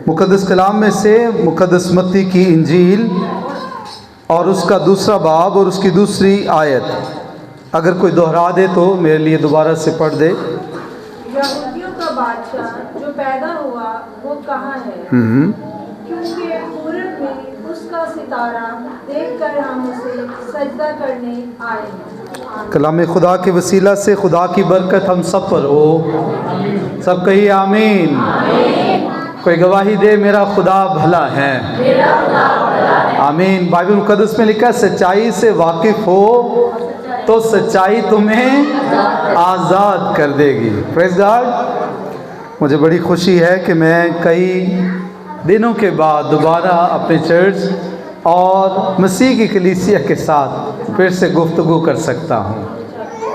मुक़द्दस कलाम में से मुक़द्दस मत्ती की इंजील और उसका दूसरा बाब और उसकी दूसरी आयत अगर कोई दोहरा दे तो मेरे लिए दोबारा से पढ़ दे। यहूदियों का बादशाह जो पैदा हुआ वो कहाँ है? क्योंकि पूरब में उसका सितारा देखकर हम उसे सजदा करने आए हैं। कलाम खुदा के वसीला से खुदा की बरकत हम सब पर हो। सब कहिए आमीन। कोई गवाही दे, मेरा खुदा भला है। आमीन। बाइबल मुकद्दस में लिखा है सच्चाई से वाकिफ हो तो सच्चाई तुम्हें आज़ाद कर देगी। Praise God. मुझे बड़ी खुशी है कि मैं कई दिनों के बाद दोबारा अपने चर्च और मसीह की कलीसिया के साथ फिर से गुफ्तगू कर सकता हूँ।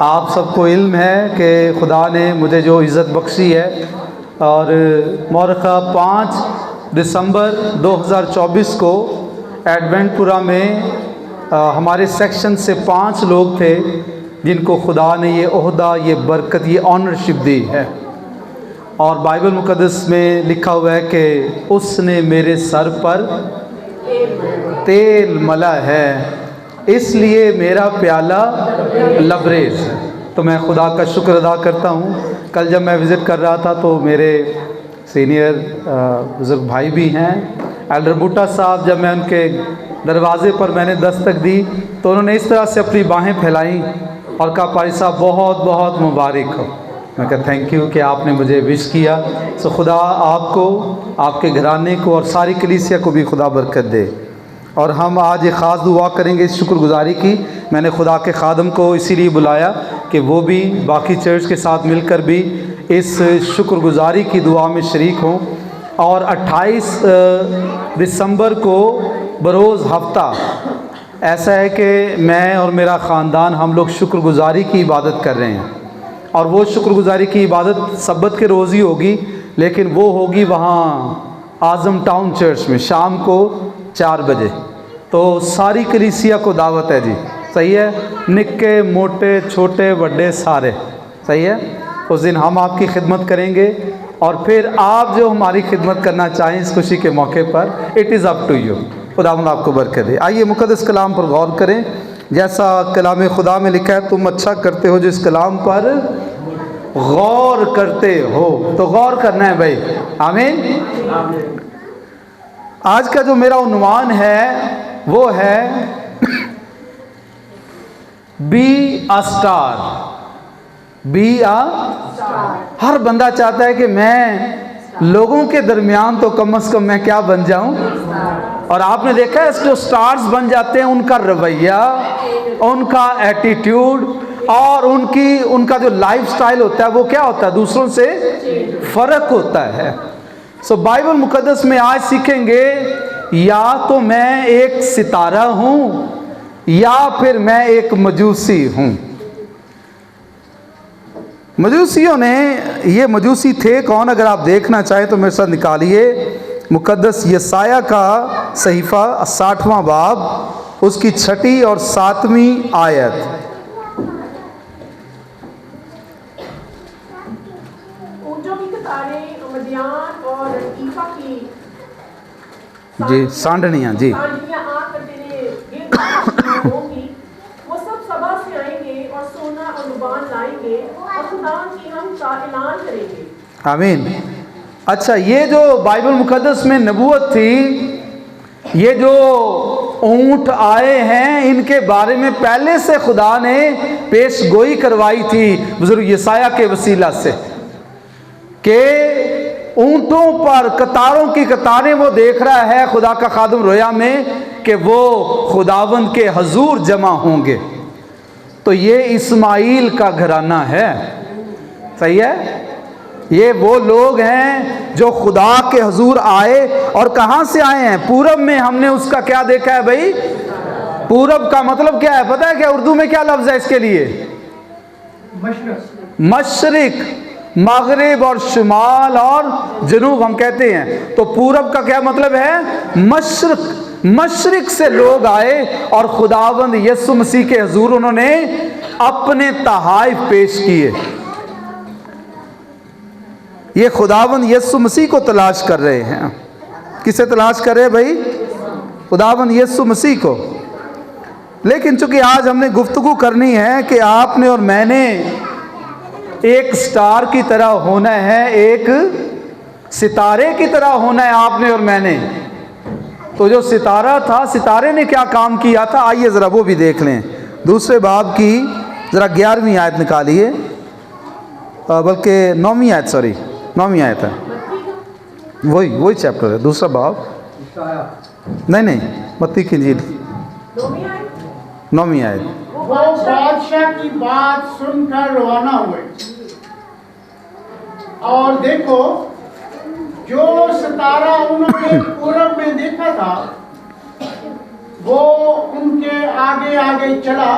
आप सबको इल्म है कि खुदा ने मुझे जो इज़्ज़त बख्शी है और मौरखा 5 दिसंबर 2024 को एडवेंटपुरा में हमारे सेक्शन से 5 लोग थे जिनको खुदा ने ये ओहदा, ये बरकत, ये ऑनरशिप दी है। और बाइबल मुकद्दस में लिखा हुआ है कि उसने मेरे सर पर तेल मला है, इसलिए मेरा प्याला लबरेज है। तो मैं खुदा का शुक्र अदा करता हूँ। कल जब मैं विज़िट कर रहा था तो मेरे सीनियर बुज़ुर्ग भाई भी हैं, एल्डर बूटा साहब, जब मैं उनके दरवाज़े पर मैंने दस्तक दी तो उन्होंने इस तरह से अपनी बाहें फैलाईं और कहा पारी साहब बहुत बहुत मुबारक हो। मैं कहा थैंक यू कि आपने मुझे विश किया। सो खुदा आपको, आपके घराने को और सारी कलीसिया को भी खुदा बरकत दे। और हम आज एक ख़ास दुआ करेंगे इस शुक्रगुजारी की। मैंने खुदा के खादम को इसीलिए बुलाया कि वो भी बाकी चर्च के साथ मिलकर भी इस शुक्रगुजारी की दुआ में शरीक हों। और 28 दिसंबर को बरोज़ हफ्ता ऐसा है कि मैं और मेरा ख़ानदान हम लोग शुक्रगुजारी की इबादत कर रहे हैं। और वो शुक्रगुजारी की इबादत सब्बत के रोज़ ही होगी, लेकिन वो होगी वहाँ आज़म टाउन चर्च में शाम को 4 बजे। तो सारी कलीसिया को दावत है जी, सही है? निक्के मोटे छोटे बड़े सारे, सही है? उस दिन हम आपकी खिदमत करेंगे और फिर आप जो हमारी खिदमत करना चाहें इस खुशी के मौके पर, it is up to you. खुदावंद आपको बरकत दे। आइए मुक़द्दस कलाम पर गौर करें। जैसा कलाम खुदा में लिखा है, तुम अच्छा करते हो जो इस कलाम पर गौर करते हो। तो गौर करना है भाई। आमीन। आज का जो मेरा उन्वान है वो है be a star. Be a star. हर बंदा चाहता है कि मैं लोगों के दरमियान तो कम से कम मैं क्या बन जाऊं। और आपने देखा है जो स्टार्स बन जाते हैं उनका रवैया, उनका एटीट्यूड और उनका जो लाइफस्टाइल होता है वो क्या होता है, दूसरों से फ़र्क होता है। सो बाइबल मुकद्दस में आज सीखेंगे या तो मैं एक सितारा हूँ या फिर मैं एक मजूसी हूँ। मजूसियों ने, ये मजूसी थे कौन, अगर आप देखना चाहें तो मेरे साथ निकालिए मुकद्दस यसाया का सहीफ़ा 60वां बाब, उसकी 6ठी और 7वीं आयत। जी सांडनियाँ जी वो सब सभा से आएंगे और सोना और रुबान लाएंगे और खुदा की हम का ऐलान करेंगे। आमीन। अच्छा, ये जो बाइबल मुकद्दस में नबूवत थी, ये जो ऊँट आए हैं इनके बारे में पहले से खुदा ने पेश गोई करवाई थी बुजुर्ग यसाया के वसीला से कि ऊँटों पर कतारों की कतारें वो देख रहा है खुदा का खादम रोया में कि वो खुदावंद के हजूर जमा होंगे। तो ये इस्माइल का घराना है, सही है? ये वो लोग हैं जो खुदा के हजूर आए। और कहाँ से आए हैं? पूरब में। हमने उसका क्या देखा है भाई? पूरब का मतलब क्या है पता है क्या? उर्दू में क्या लफ्ज़ है इसके लिए? मशरिक, मगरिब और शुमाल और जनूब हम कहते हैं। तो पूरब का क्या मतलब है? मशरिक। मशरिक से लोग आए और खुदावंद यीशु मसीह के हजूर उन्होंने अपने तहाइफ पेश किए। ये खुदावंद यीशु मसीह को तलाश कर रहे हैं। किसे तलाश करे भाई? खुदावंद यीशु मसीह को। लेकिन चूंकि आज हमने गुफ्तगू करनी है कि आपने और मैंने एक स्टार की तरह होना है, एक सितारे की तरह होना है आपने और मैंने। तो जो सितारा था, सितारे ने क्या काम किया था, आइए ज़रा वो भी देख लें। दूसरे बाब की ज़रा 11वीं आयत निकालिए, बल्कि 9वीं आयत, सॉरी 9वीं आयत है, वही चैप्टर है, दूसरा बाब। नहीं, मत्ती की इंजील 9वीं आयत। वो बादशाह की बात सुनकर रवाना हुए, और देखो जो सितारा उन्होंने पूरब में देखा था वो उनके आगे आगे चला,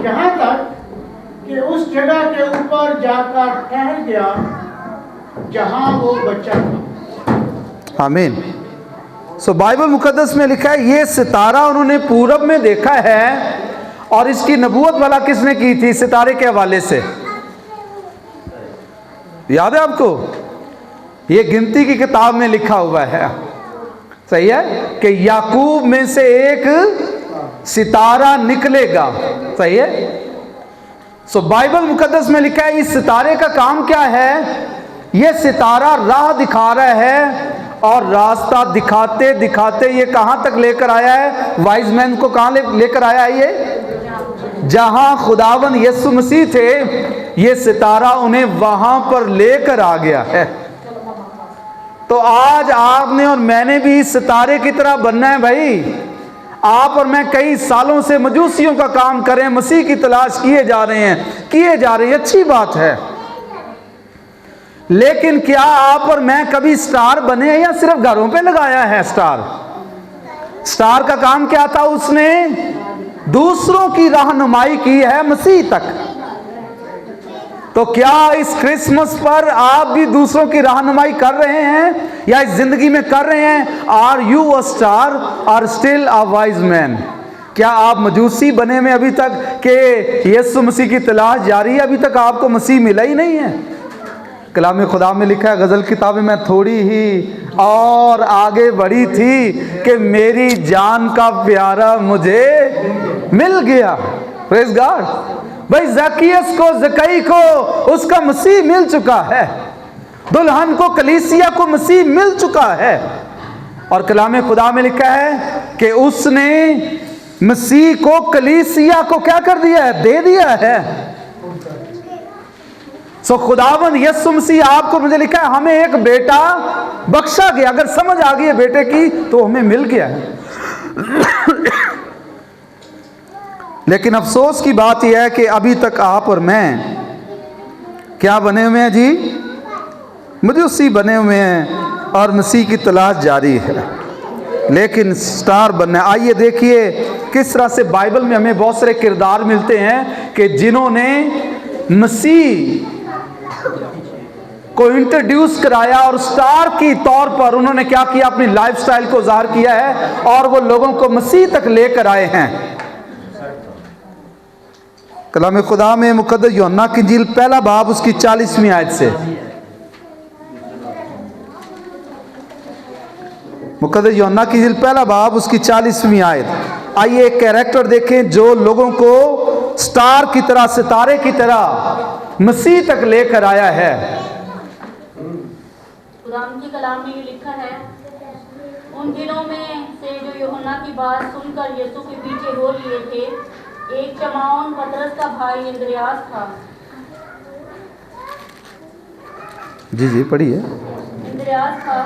यहाँ तक कि उस जगह के ऊपर जाकर ठहर गया जहाँ वो बच्चा था। आमीन। सो बाइबल मुकद्दस में लिखा है ये सितारा उन्होंने पूरब में देखा है, और इसकी नबूवत वाला किसने की थी? सितारे के हवाले से। याद है आपको? ये गिनती की किताब में लिखा हुआ है, सही है, कि याकूब में से एक सितारा निकलेगा, सही है। सो बाइबल मुकद्दस में लिखा है इस सितारे का काम क्या है? ये सितारा राह दिखा रहा है, और रास्ता दिखाते दिखाते ये कहां तक लेकर आया है? वाइज मैन को कहां लेकर आया है? ये जहां खुदावन यीशु मसीह थे, ये सितारा उन्हें वहां पर लेकर आ गया है। तो आज आपने और मैंने भी इस सितारे की तरह बनना है भाई। आप और मैं कई सालों से मजूसियों का काम करें, मसीह की तलाश किए जा रहे हैं, अच्छी बात है। लेकिन क्या आप और मैं कभी स्टार बने हैं, या सिर्फ घरों पे लगाया है स्टार? स्टार का काम क्या था? उसने दूसरों की रहनुमाई की है मसीह तक। तो क्या इस क्रिसमस पर आप भी दूसरों की रहनुमाई कर रहे हैं, या इस जिंदगी में कर रहे हैं? आर यू अ स्टार और स्टिल अ वाइज मैन? क्या आप मजूसी बने में अभी तक कि यीशु मसीह की तलाश जारी है? अभी तक आपको मसीह मिला ही नहीं है। कलाम खुदा में लिखा है, गज़ल किताब में थोड़ी ही और आगे बढ़ी थी कि मेरी जान का प्यारा मुझे मिल गया। Praise God. भाई ज़कियस को, ज़कई को उसका मसीह मिल चुका है, दुल्हन को, कलीसिया को मसीह मिल चुका है। और कलाम खुदा में लिखा है कि उसने मसीह को, कलीसिया को क्या कर दिया है? दे दिया है। सो खुदावन यीशु मसीह आपको, मुझे लिखा है, हमें एक बेटा बख्शा गया। अगर समझ आ गई है बेटे की तो हमें मिल गया है। लेकिन अफसोस की बात यह है कि अभी तक आप और मैं क्या बने हुए हैं जी? मजूसी बने हुए हैं, और मसीह की तलाश जारी है, लेकिन स्टार बनना। आइए देखिए किस तरह से बाइबल में हमें बहुत सारे किरदार मिलते हैं कि जिन्होंने मसीह को इंट्रोड्यूस कराया, और स्टार की तौर पर उन्होंने क्या किया? अपनी लाइफस्टाइल को ज़ाहिर किया है, और वो लोगों को मसीह तक लेकर आए हैं। कलाम खुदा में मुकद्दस यूहन्ना की इंजील पहला बाब उसकी 40वीं आयत से, मुकद्दस यूहन्ना की इंजील पहला बाब उसकी 40वीं आयत। आइए एक कैरेक्टर देखें जो लोगों को स्टार की तरह, सितारे की तरह मसीह तक लेकर आया है। खुदाम की कलाम में ये लिखा है, उन दिनों में से जो यूहन्ना की बात सुनकर यीशु के पीछे हो लिए थे, एक शमौन पतरस का भाई इंद्रियास था। जी पढ़िए। इंद्रियास था,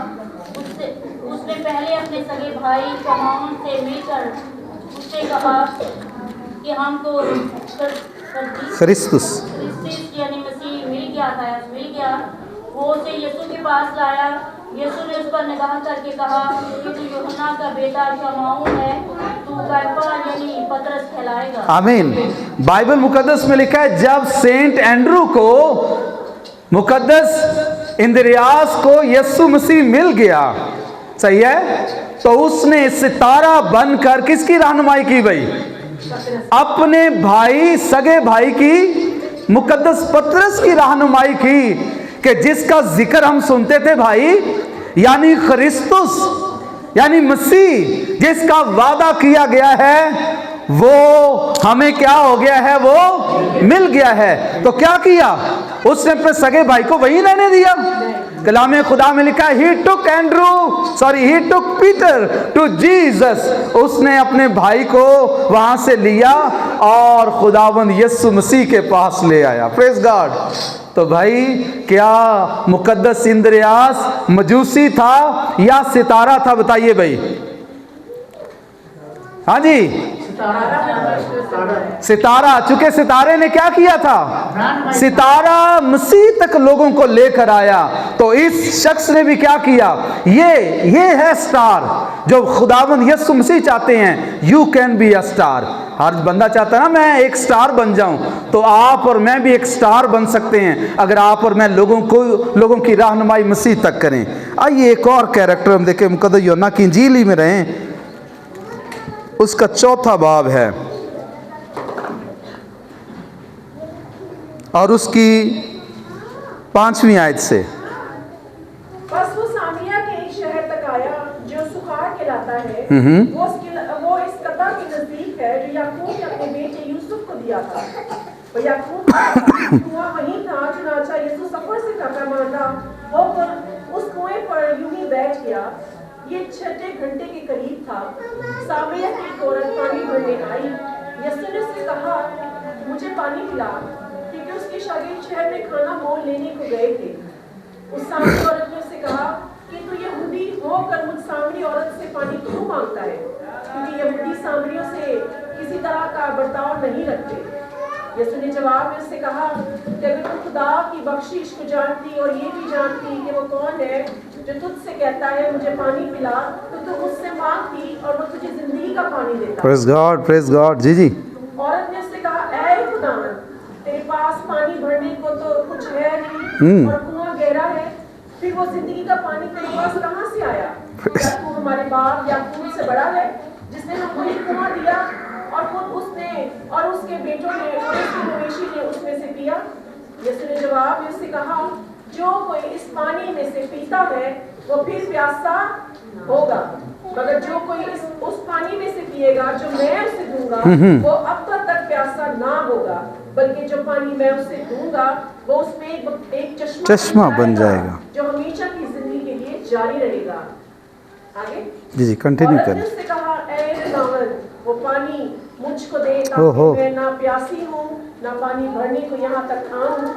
उसने पहले अपने सगे भाई शमौन से मिलकर उससे कहा कि हमको क्रिस्तुस यानी मसीह मिल गया। वो उसे यीशु के पास लाया। यीशु ने उस पर निगाह करके कहा कि तू यूहन्ना का बेटा शमौन है, तू कैफा यानी पतरस कहलाएगा। आमीन। बाइबल मुकद्दस में लिखा है जब सेंट एंड्रू को, मुकद्दस इंद्रियास को यीशु मसीह मिल गया, सही है, तो उसने सितारा बनकर किसकी रहनुमाई की भाई? अपने भाई, सगे भाई की, मुकद्दस पतरस की रहनुमाई की, कि जिसका जिक्र हम सुनते थे भाई यानी क्रिस्तुस, यानी मसीह जिसका वादा किया गया है, वो हमें क्या हो गया है, वो मिल गया है। तो क्या किया उसने? अपने सगे भाई को वहीं रहने दिया। कलाम खुदा में लिखा है ही टुक पीटर टू जीसस। उसने अपने भाई को वहां से लिया और खुदावंद यीशु मसीह के पास ले आया। Praise God. तो भाई, क्या मुकद्दस इंद्रियास मजूसी था या सितारा था? बताइए भाई। हाँ जी, सितारा। चूंकि सितारे ने क्या किया था? सितारा मसीह तक लोगों को लेकर आया। तो इस शख्स ने भी क्या किया? ये है स्टार जो खुदावंद यीशु मसीह चाहते हैं। You can be a star. हर बंदा चाहता है ना मैं एक स्टार बन जाऊं। तो आप और मैं भी एक स्टार बन सकते हैं अगर आप और मैं लोगों की रहनुमाई मसीह तक करें। आइए एक और कैरेक्टर हम देखें, मुकद्दस यूहन्ना की इंजील में रहें, उसका 4था बाब है और उसकी 5वीं आयत से। बस वो सामरिया के एक शहर तक आया जो सुखार कहलाता है। वो इस कता के नजदीक है जो याकूब ने अपने बेटे यूसुफ को दिया था। और याकूब कुआं वहीं था। चुनाचा यीशु सफर से थका-मांदा होकर उस कुएं पर यूं ही बैठ गया। ये 6 घंटे के करीब था। सामरिया की एक औरत पानी भरने आई। यीशु ने उससे कहा, मुझे पानी पिला, क्योंकि उसके शागिर्द शहर में खाना मोल लेने को गए थे। उस सामरी औरत ने उससे कहा कि तू यहूदी होकर मुझ सामरी औरत से पानी क्यों मांगता है, क्योंकि यहूदी सामरियों से किसी तरह का बर्ताव नहीं रखते। यीशु ने जवाब में उससे कहा कि अगर तू खुदा की बख्शिश को जानती और ये भी जानती कि वो कौन है जो तुझसे कहता है मुझे पानी पिला, तो तू मुझसे मांगती और वो तुझे जिंदगी का पानी देता। Praise God, praise God. जी। औरत ने उससे कहा, ऐ खुदावंद, तेरे पास पानी भरने को तो कुछ है नहीं और कुआं गहरा है, फिर वो जिंदगी का पानी तेरे पास कहाँ से आया? क्या तू हमारे बाप याकूब से बड़ा है जिसने हमको ये कुआं दिया और खुद उसने और उसके बेटों ने और उसके मवेशी ने उसमें से पिया? यीशु ने जवाब में उससे कहा, जो कोई इस पानी में से पीता है वो फिर प्यासा होगा, मगर जो कोई उस पानी में से पिएगा जो मैं उसे दूंगा वो अब तक प्यासा ना होगा, बल्कि जो पानी मैं उसे दूंगा वो उसमें एक चश्मा बन जाएगा जो हमेशा की जिंदगी के लिए जारी रहेगा। आगे जी कंटिन्यू करें। उसने कहा, ऐ खुदावंद, वो पानी मुझको दे ताकि मैं ना प्यासी हूँ ना पानी भरने को यहाँ तक आऊँ।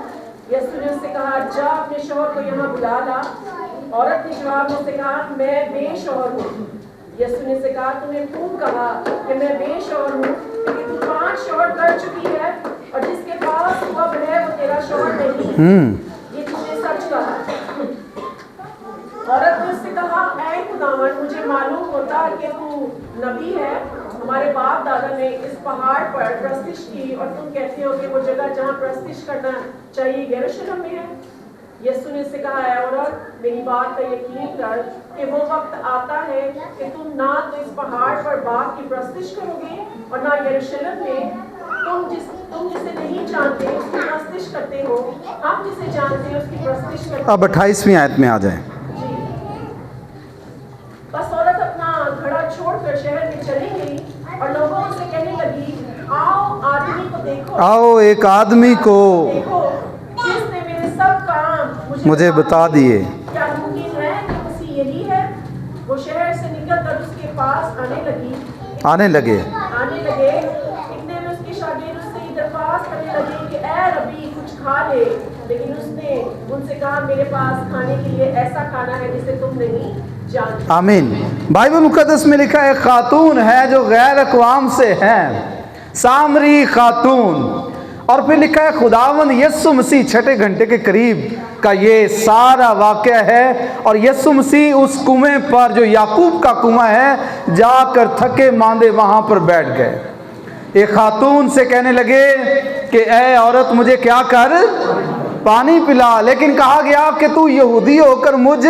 यीशु ने उससे कहा, जा अपने शौहर को यहाँ बुला ला। औरत ने जवाब में उससे कहा, मैं बेशौहर हूँ। यीशु ने उससे कहा, तूने खूब कहा कि मैं बेशौहर हूँ, लेकिन तू 5 शौहर कर चुकी है और जिसके पास तू अब है वो तेरा शौहर नहीं। ये तूने सच कहा। औरत ने उससे कहा, ऐ खुदावंद, मुझे मालूम होता कि तू नबी है। हमारे बाप दादा ने इस पहाड़ पर प्रस्तिश की और तुम कहते हो कि वो जगह जहाँ प्रस्तिश करना चाहिए यरूशलेम में है। यीशु ने उससे कहा, है औरत, मेरी बात का यकीन कर कि वो वक्त आता है कि तुम ना तो इस पहाड़ पर बाप की प्रस्तिश करोगे और ना यरूशलेम में। तुम जिसे नहीं जानते उसकी प्रस्तिश करते हो, हम जिसे जानते हैं उसकी प्रस्तिश करते। अब 28वीं आयत में आ जाएं। बस औरत अपना घड़ा छोड़कर शहर में चली गई और लोगों से कहने लगी, आओ आदमी को देखो, आओ एक आदमी को देखो जिसने मेरे सब काम मुझे बता दिए। क्या मुमकिन है कि मसीह यही है? वो शहर से निकलकर उसके पास आने लगे। इतने में उसके शागिर्द उससे ये दरख्वास्त करने लगे कि ऐ रबी, कुछ खा ले। लेकिन उसने उनसे कहा, मेरे पास खाने के लिए ऐसा खाना है जिसे तुम नहीं जानते। आमीन। बाइबल मुकद्दस में लिखा है, खातून है जो गैर अक़वाम से है, सामरी खातून। और फिर लिखा है खुदावंद यीशु मसीह 6 घंटे के करीब का ये सारा वाक़या है। और यीशु मसीह उस कुएं पर जो याकूब का कुआं है जाकर थके मांदे वहां पर बैठ गए। एक खातून से कहने लगे कि ऐ औरत, मुझे क्या कर, पानी पिला। लेकिन कहा गया कि तू यहूदी होकर मुझ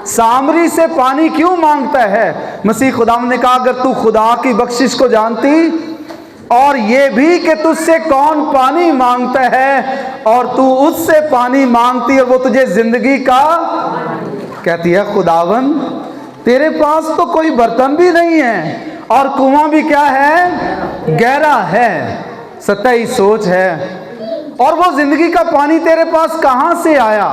सामरी से पानी क्यों मांगता है? मसीह खुदावंद ने कहा, अगर तू खुदा की बख्शिश को जानती और ये भी कि तुझसे कौन पानी मांगता है और तू उससे पानी मांगती और वो तुझे जिंदगी का कहती है खुदावन तेरे पास तो कोई बर्तन भी नहीं है और कुआं भी क्या है, गहरा है। सतही सोच है। और वो जिंदगी का पानी तेरे पास कहां से आया?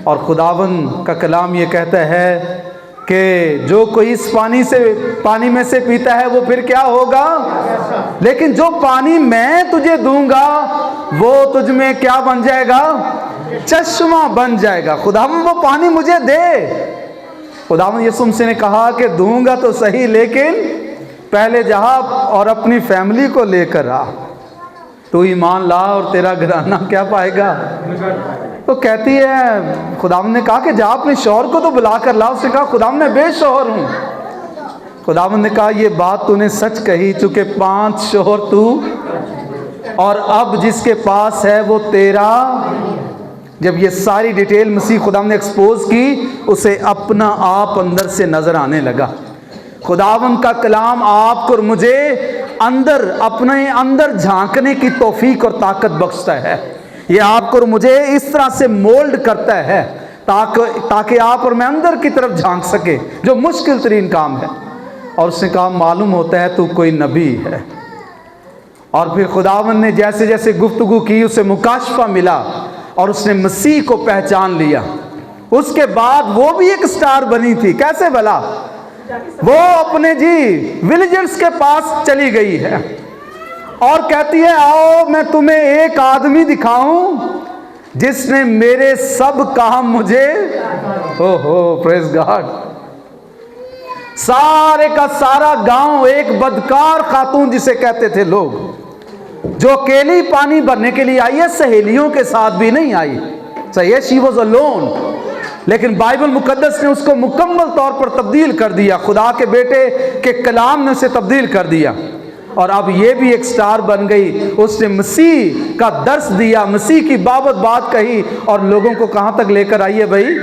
और खुदावन का कलाम ये कहता है कि जो कोई इस पानी में से पीता है वो फिर क्या होगा, लेकिन जो पानी मैं तुझे दूंगा वो तुझ में क्या बन जाएगा, चश्मा बन जाएगा। खुदावन वो पानी मुझे दे। खुदावन यीशु मसीह ने कहा कि दूंगा तो सही, लेकिन पहले जा और अपनी फैमिली को लेकर आ। तू ईमान ला और तेरा घराना क्या पाएगा। तो कहती है, खुदावन ने कहा कि जा अपने शौहर को तो बुला कर ला। उसने कहा खुदावन मैं बेशौहर हूँ। खुदावन ने कहा ये बात तूने सच कही, चूंकि 5 शौहर तू और अब जिसके पास है वो तेरा। जब ये सारी डिटेल मसीह खुदावन ने एक्सपोज की, उसे अपना आप अंदर से नजर आने लगा। खुदावन का कलाम आपको और मुझे अंदर, अपने अंदर झांकने की तौफीक और ताकत बख्शता है। ये आपको और मुझे इस तरह से मोल्ड करता है ताकि आप और मैं अंदर की तरफ झांक सके, जो मुश्किल तरीन काम है। और उसने कहा मालूम होता है तू कोई नबी है। और फिर खुदावन ने जैसे जैसे गुफ्तगू की उसे मुकाशफा मिला और उसने मसीह को पहचान लिया। उसके बाद वो भी एक स्टार बनी थी। कैसे भला? वो अपने विलेजर्स के पास चली गई है और कहती है आओ मैं तुम्हें एक आदमी दिखाऊं जिसने मेरे सब काम मुझे, ओहो प्रेज गॉड। सारे का सारा गांव एक बदकार खातून जिसे कहते थे लोग, जो अकेली पानी भरने के लिए आई है, सहेलियों के साथ भी नहीं आई। सही है, शी वॉज अलोन। लेकिन बाइबल मुकद्दस ने उसको मुकम्मल तौर पर तब्दील कर दिया। खुदा के बेटे के कलाम ने उसे तब्दील कर दिया और अब ये भी एक स्टार बन गई। उसने मसीह का दर्स दिया, मसीह की बाबत बात कही और लोगों को कहां तक लेकर आई है भाई,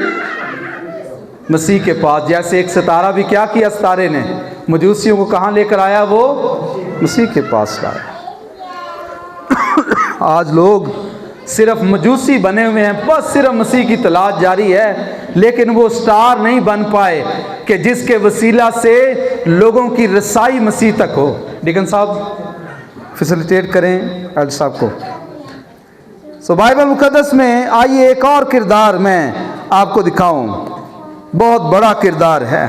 मसीह के पास। जैसे एक सितारा भी क्या किया सितारे ने, मजूसियों को कहां लेकर आया, वो मसीह के पास लाया। आज लोग सिर्फ मजूसी बने हुए हैं, बस सिर्फ मसीह की तलाश जारी है, लेकिन वो स्टार नहीं बन पाए कि जिसके वसीला से लोगों की रसाई मसीह तक हो। डिकन साहब फैसिलिटेट करें एल्डर साहब को। सो बाइबल मुकद्दस में आइए एक और किरदार मैं आपको दिखाऊं, बहुत बड़ा किरदार है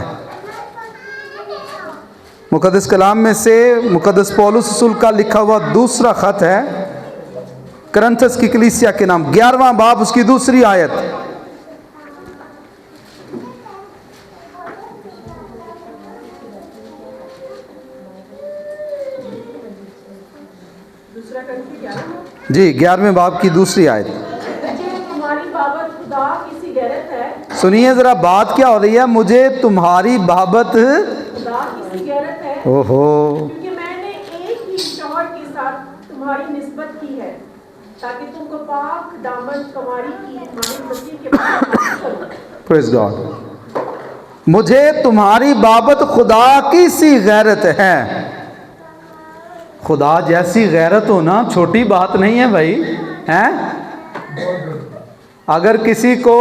मुकद्दस कलाम में से। मुकद्दस पौलुस रसूल का लिखा हुआ दूसरा खत है करंथस की कलीसिया के नाम, 11वां बाब उसकी दूसरी आयत। जी 11वें बाब की दूसरी आयत। तुम्हारी बाबत खुदा किसी गैरत है। सुनिए जरा बात क्या हो रही है। मुझे तुम्हारी बाबत खुदा किसी गैरत है, ओहो, क्योंकि मैंने एक ही शौहर के साथ तुम्हारी निस्बत की है ताकि तुमको पाक दामन कुमारी की माने मसीह के पास करो। Praise God. मुझे तुम्हारी बाबत खुदा की सी गैरत है। खुदा जैसी गैरत हो ना, छोटी बात नहीं है भाई, हैं? अगर किसी को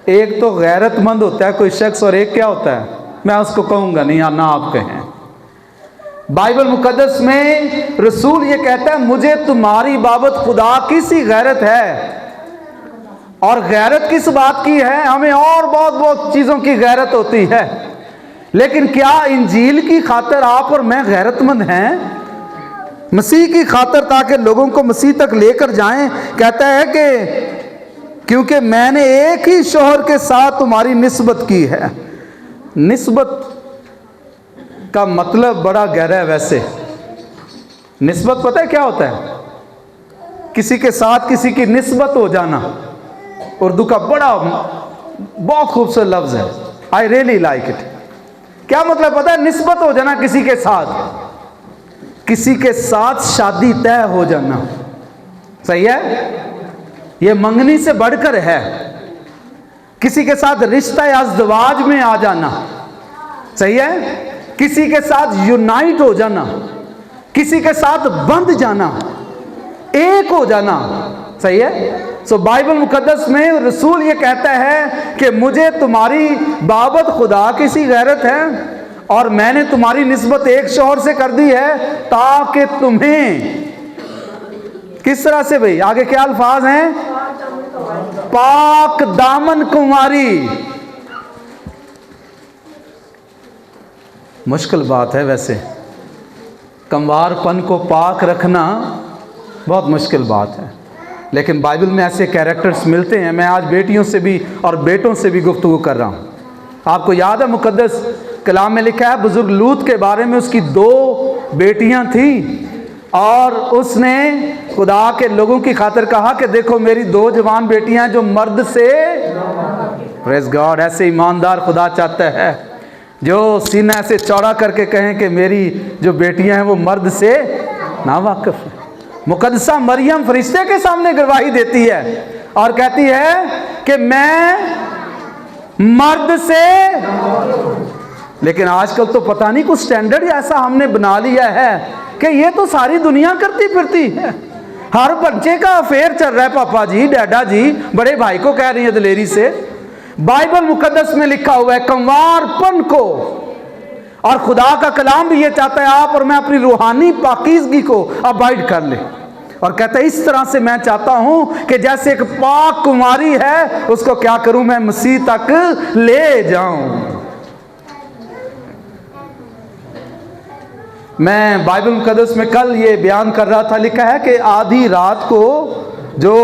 एक तो गैरतमंद होता है कोई शख्स और एक क्या होता है, मैं उसको कहूंगा नहीं, ना आप कहें। बाइबल मुकद्दस में रसूल ये कहता है मुझे तुम्हारी बाबत खुदा की सी गैरत है। और गैरत किस बात की है? हमें और बहुत बहुत चीजों की गैरत होती है, लेकिन क्या इंजील की खातिर आप और मैं गैरतमंद हैं? मसीह की खातिर, ताकि लोगों को मसीह तक लेकर जाएं। कहता है कि क्योंकि मैंने एक ही शौहर के साथ तुम्हारी निस्बत की है। निस्बत का मतलब बड़ा गहरा है। वैसे निस्बत पता है क्या होता है? किसी के साथ किसी की निस्बत हो जाना। उर्दू का बड़ा बहुत खूबसूरत लफ्ज है, आई रियली लाइक इट। क्या मतलब पता है? निस्बत हो जाना किसी के साथ, किसी के साथ शादी तय हो जाना। सही है? ये मंगनी से बढ़कर है। किसी के साथ रिश्ता या अज़दवाज में आ जाना। सही है? किसी के साथ यूनाइट हो जाना, किसी के साथ बंध जाना, एक हो जाना। सही है? सो बाइबल मुकद्दस में रसूल ये कहता है कि मुझे तुम्हारी बाबत खुदा की सी गैरत है और मैंने तुम्हारी निस्बत एक शौहर से कर दी है ताकि तुम्हें, किस तरह से भाई, आगे क्या अल्फाज हैं, पाक दामन कुंवारी। मुश्किल बात है वैसे, कंवारपन को पाक रखना बहुत मुश्किल बात है, लेकिन बाइबल में ऐसे कैरेक्टर्स मिलते हैं। मैं आज बेटियों से भी और बेटों से भी गुफ्तगू कर रहा हूँ। आपको याद है मुकद्दस कलाम में लिखा है बुजुर्ग लूत के बारे में, उसकी 2 बेटियां थी और उसने खुदा के लोगों की खातिर कहा कि देखो मेरी 2 जवान बेटियां जो मर्द से, प्रेज़ गॉड, ऐसे ईमानदार खुदा चाहता है जो सीना ऐसे चौड़ा करके कहें कि मेरी जो बेटियां हैं वो मर्द से नावाकिफ है। मुकद्दसा मरियम फरिश्ते के सामने गवाही देती है और कहती है कि मैं मर्द से, लेकिन आजकल तो पता नहीं कुछ स्टैंडर्ड ऐसा हमने बना लिया है कि ये तो सारी दुनिया करती फिरती है। हर बच्चे का अफेयर चल रहा है, पापा जी, डैडा जी, बड़े भाई को कह रही है दलेरी से। बाइबल मुकद्दस में लिखा हुआ है कंवारपन को, और खुदा का कलाम भी ये चाहता है आप और मैं अपनी रूहानी पाकीज़गी को अबाइड कर ले, और कहता है इस तरह से मैं चाहता हूं कि जैसे एक पाक कुमारी है उसको क्या करूं, मैं मसीह तक ले जाऊं। मैं बाइबल मुकद्दस में कल ये बयान कर रहा था, लिखा है कि आधी रात को जो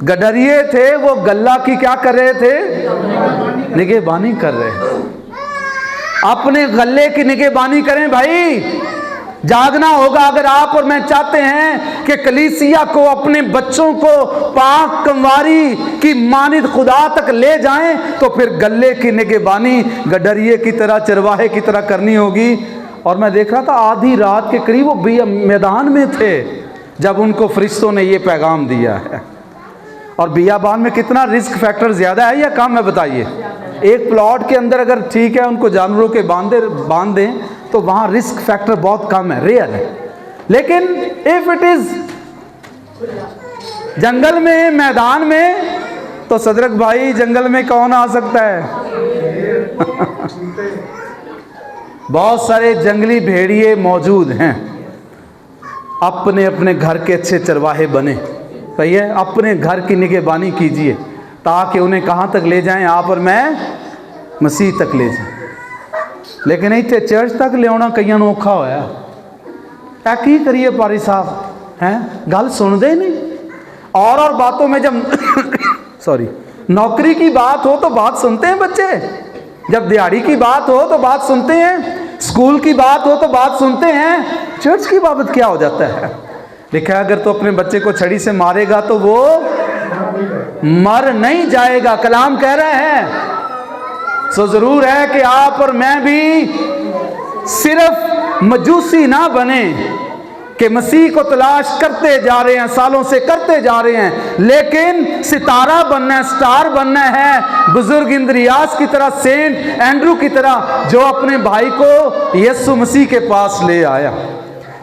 गडरिये थे वो गल्ला की क्या कर रहे थे, निगहबानी कर रहे। अपने गल्ले की निगहबानी करें भाई, जागना होगा। अगर आप और मैं चाहते हैं कि कलीसिया को, अपने बच्चों को पाक कंवारी की मानिद खुदा तक ले जाएं, तो फिर गल्ले की निगहबानी गडरिये की तरह, चरवाहे की तरह करनी होगी। और मैं देख रहा था आधी रात के करीब वो मैदान में थे जब उनको फरिश्तों ने ये पैगाम दिया है। और बियाबान में कितना रिस्क फैक्टर ज़्यादा है या कम है बताइए? एक प्लॉट के अंदर अगर ठीक है उनको जानवरों के बांध दें तो वहाँ रिस्क फैक्टर बहुत कम है, रेयर है। लेकिन इफ इट इज़ जंगल में, मैदान में, तो सदरक भाई जंगल में कौन आ सकता है? बहुत सारे जंगली भेड़िए मौजूद हैं। अपने अपने घर के अच्छे चरवाहे बने, सही है, अपने घर की निगहबानी कीजिए ताकि उन्हें कहाँ तक ले जाएं, आप और मैं मसीह तक ले जाएं। लेकिन इतने चर्च तक ले आना कईयां नूं औखा होया है। की करिए पारी साहब हैं, गल सुनते ही नहीं। और बातों में जब सॉरी नौकरी की बात हो तो बात सुनते हैं बच्चे, जब दिहाड़ी की बात हो तो बात सुनते हैं, स्कूल की बात हो तो बात सुनते हैं, चर्च की बाबत क्या हो जाता है? लिखा है अगर तो अपने बच्चे को छड़ी से मारेगा तो वो मर नहीं जाएगा, कलाम कह रहे हैं। सो जरूर है कि आप और मैं भी सिर्फ मजूसी ना बने कि मसीह को तलाश करते जा रहे हैं, सालों से करते जा रहे हैं, लेकिन सितारा बनना है, स्टार बनना है, बुजुर्ग इंद्रियास की तरह, सेंट एंड्रू की तरह, जो अपने भाई को यीशु मसीह के पास ले आया।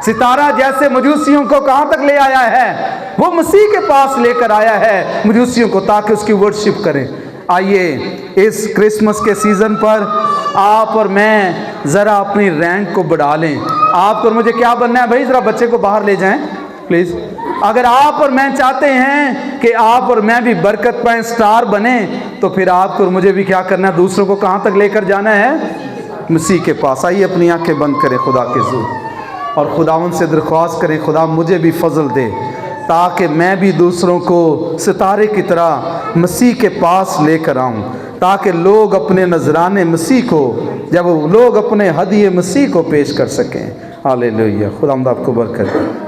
सितारा जैसे मजूसियों को कहां तक ले आया है, वो मसीह के पास लेकर आया है मजूसियों को, ताकि उसकी वर्शिप करें। आइए इस क्रिसमस के सीज़न पर आप और मैं ज़रा अपनी रैंक को बढ़ा लें। आप और मुझे क्या बनना है भाई? ज़रा बच्चे को बाहर ले जाएं प्लीज़। अगर आप और मैं चाहते हैं कि आप और मैं भी बरकत पाएं, स्टार बने, तो फिर आपको और मुझे भी क्या करना है? दूसरों को कहाँ तक लेकर जाना है? मसीह के पास। आइए अपनी आंखें बंद करें खुदा के ज़रूर, और खुदावंद से दरख्वास्त करें खुदा मुझे भी फजल दे ताकि मैं भी दूसरों को सितारे की तरह मसीह के पास लेकर आऊं, ताकि लोग अपने नजराने मसीह को, जब लोग अपने हदिये मसीह को पेश कर सकें। हालेलुया। खुदावंद आपको बरकत दे।